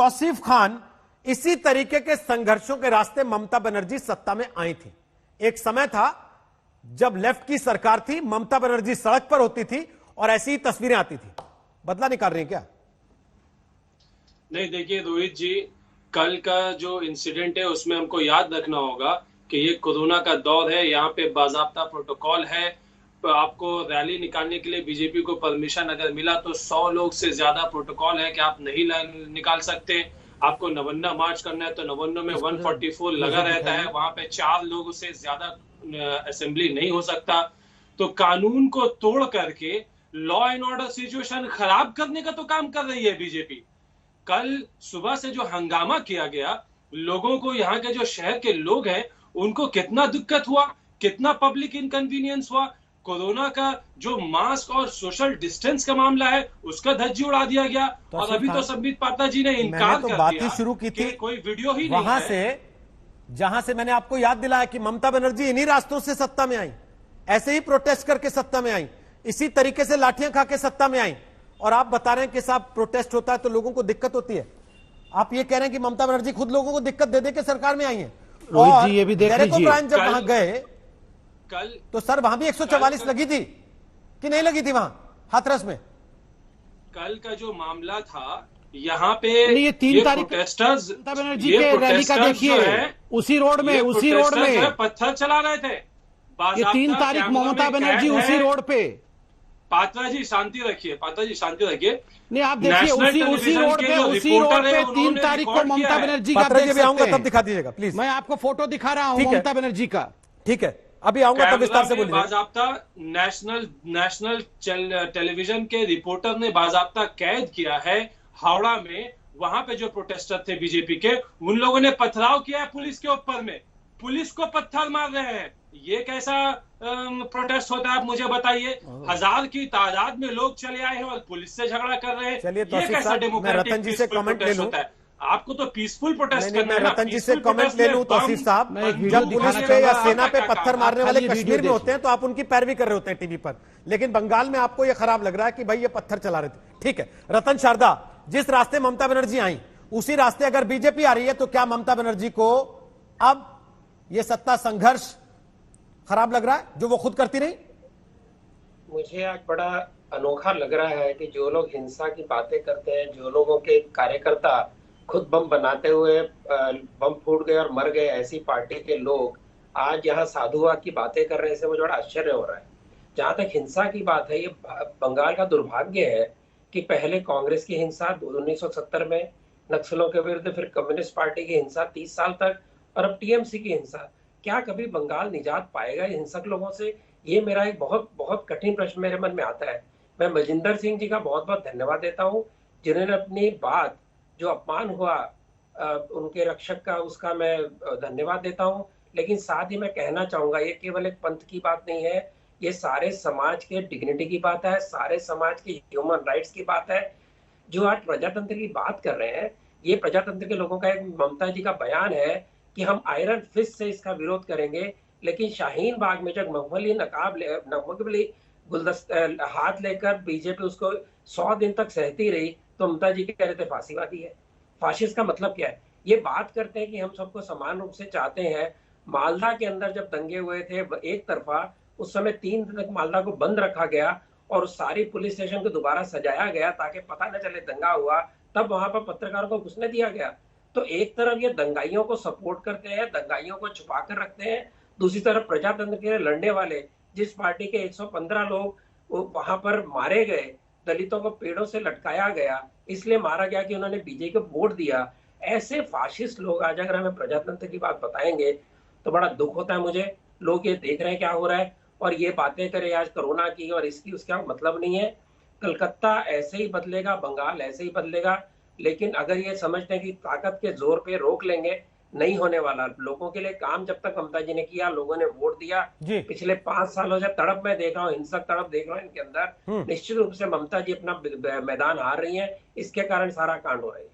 तौसीफ खान, इसी तरीके के संघर्षों के रास्ते ममता बनर्जी सत्ता में आई थी। एक समय था जब लेफ्ट की सरकार थी, ममता बनर्जी सड़क पर होती थी और ऐसी ही तस्वीरें आती थी। बदला निकाल रही है क्या? नहीं, देखिए रोहित जी, कल का जो इंसिडेंट है उसमें हमको याद रखना होगा कि ये कोरोना का दौर है, यहाँ पे बाकायदा प्रोटोकॉल है। आपको रैली निकालने के लिए बीजेपी को परमिशन अगर मिला तो 100 लोग से ज्यादा प्रोटोकॉल है कि आप नहीं निकाल सकते। आपको नवन्ना मार्च करना है तो नवन्ना में 144 लगा रहता है, वहां पे 4 लोगों से ज्यादा असेंबली नहीं हो सकता। तो कानून को तोड़ करके लॉ एंड ऑर्डर सिचुएशन खराब करने का तो काम कर रही है बीजेपी। कल सुबह से जो हंगामा किया गया, लोगों को, यहाँ के जो शहर के लोग हैं उनको कितना दिक्कत हुआ, कितना पब्लिक इनकन्वीनियंस हुआ। कोरोना का जो मास्क और सोशल डिस्टेंस का मामला है उसका धज्जी उड़ा दिया गया। और अभी तो संबित पात्रा जी ने इनकार तो कर बात दिया ही शुरू की थी, कोई वीडियो ही वहां नहीं से है। जहां से मैंने आपको याद दिलाया कि ममता बनर्जी इन्हीं रास्तों से सत्ता में आई, ऐसे ही प्रोटेस्ट करके सत्ता में आई, इसी तरीके से लाठियां खा के सत्ता में आई। और आप बता रहे हैं कि साहब प्रोटेस्ट होता है तो लोगों को दिक्कत होती है। आप ये कह रहे हैं कि ममता बनर्जी खुद लोगों को दिक्कत दे दे के सरकार में आई है। रोहित जी, ये भी देख लीजिए, जब वहां गए कल तो सर वहां भी 144 लगी थी कि नहीं लगी थी वहां हाथरस में? कल का जो मामला था यहाँ पे, ये 3 तारीख प्रोटेस्टर्स, ममता बनर्जी के रैली का देखिए, उसी रोड में पत्थर चला रहे थे। ये 3 तारीख ममता बनर्जी उसी रोड पे। पात्रा जी शांति रखिए, पात्रा जी शांति रखिए। नहीं, आप देखिए उसी रोड पे 3 तारीख को ममता बनर्जी का देख सकते आऊंगा हैं। तब दिखा दीजिएगा प्लीज। मैं आपको फोटो दिखा रहा हूं ममता बनर्जी का। ठीक है, अभी आऊंगा तब विस्तार से बोलिए। बाजाप्ता नेशनल टेलीविजन के रिपोर्टर ने बाजाप्ता कैद किया है हावड़ा में। वहां पे जो प्रोटेस्टर थे बीजेपी के, उन लोगों ने पथराव किया है पुलिस के ऊपर में, पुलिस को पत्थर मार रहे हैं। ये कैसा प्रोटेस्ट होता है आप मुझे बताइए? 1000 की तादाद में लोग चले आए हैं और पुलिस से झगड़ा कर रहे हैं। चलिए ये कैसा डेमोक्रेटिक रतन जी से कमेंट ले लूं। आपको तो पीसफुल प्रोटेस्ट करना है। मैं रतन जी से कमेंट ले लूं तौसीफ साहब, जब पुलिस पे या सेना पे पत्थर मारने वाले कश्मीर में होते हैं तो आप उनकी पैरवी कर रहे होते हैं टीवी पर, लेकिन बंगाल में आपको ये खराब लग रहा है कि भाई ये पत्थर चला रहे थे। ठीक है रतन शारदा, जिस रास्ते ममता बनर्जी आई उसी रास्ते अगर बीजेपी आ रही है तो क्या ममता बनर्जी को अब ये सत्ता संघर्ष खराब लग रहा है जो वो खुद करती रही? मुझे आज बड़ा अनोखा लग रहा है कि जो लोग हिंसा की बातें करते हैं, जो लोगों के कार्यकर्ता खुद बम बनाते हुए बम फूट गए और मर गए, ऐसी पार्टी के लोग आज यहाँ साधुवाद की बातें कर रहे हैं, इससे मुझे बड़ा आश्चर्य हो रहा है। जहां तक हिंसा की बात है, ये बंगाल का दुर्भाग्य है कि पहले कांग्रेस की हिंसा 1970 में नक्सलों के विरुद्ध, फिर कम्युनिस्ट पार्टी की हिंसा 30 साल तक, और अब टीएमसी की हिंसा। क्या कभी बंगाल निजात पाएगा हिंसक लोगों से? ये मेरा एक बहुत बहुत कठिन प्रश्न मेरे मन में आता है। मैं मजिंदर सिंह जी का बहुत बहुत धन्यवाद देता हूँ, जिन्होंने अपनी बात, जो अपमान हुआ उनके रक्षक का, उसका मैं धन्यवाद देता हूँ। लेकिन साथ ही मैं कहना चाहूंगा, ये केवल एक पंथ की बात नहीं है, ये सारे समाज के डिग्निटी की बात है, सारे समाज के ह्यूमन राइट्स की बात है। जो आज प्रजातंत्र की बात कर रहे हैं, ये प्रजातंत्र के लोगों का एक ममता जी का बयान है कि हम आयरन फिस्ट से इसका विरोध करेंगे, लेकिन शाहीन बाग में जब महफली गुलदस्ता हाथ लेकर बीजेपी उसको 100 दिन तक सहती रही, तो ममता जी कह रहे थे फांसीवादी है। फाशिस्ट का मतलब क्या है? ये बात करते हैं कि हम सबको समान रूप से चाहते हैं। मालदा के अंदर जब दंगे हुए थे एक तरफा, उस समय 3 दिन तक मालदा को बंद रखा गया और सारी पुलिस स्टेशन को दोबारा सजाया गया ताकि पता न चले दंगा हुआ। तब वहां पर पत्रकारों को घुसने दिया गया। तो एक तरफ ये दंगाइयों को सपोर्ट करते हैं, दंगाइयों को छुपा कर रखते हैं, दूसरी तरफ प्रजातंत्र के लिए लड़ने वाले, जिस पार्टी के 115 लोग वहां पर मारे गए, दलितों को पेड़ों से लटकाया गया, इसलिए मारा गया कि उन्होंने बीजेपी को वोट दिया। ऐसे फाशिस्ट लोग आज अगर हमें प्रजातंत्र की बात बताएंगे तो बड़ा दुख होता है मुझे। लोग ये देख रहे हैं क्या हो रहा है और ये बातें करें आज कोरोना की और इसकी, उसका मतलब नहीं है। कलकत्ता ऐसे ही बदलेगा, बंगाल ऐसे ही बदलेगा, लेकिन अगर ये समझते हैं कि ताकत के जोर पे रोक लेंगे, नहीं होने वाला। लोगों के लिए काम जब तक ममता जी ने किया, लोगों ने वोट दिया। पिछले 5 सालों से तड़प मैं देख रहा हूँ, हिंसक तड़प देख रहा हूँ इनके अंदर, निश्चित रूप से ममता जी अपना मैदान हार रही है, इसके कारण सारा कांड हो रहा है।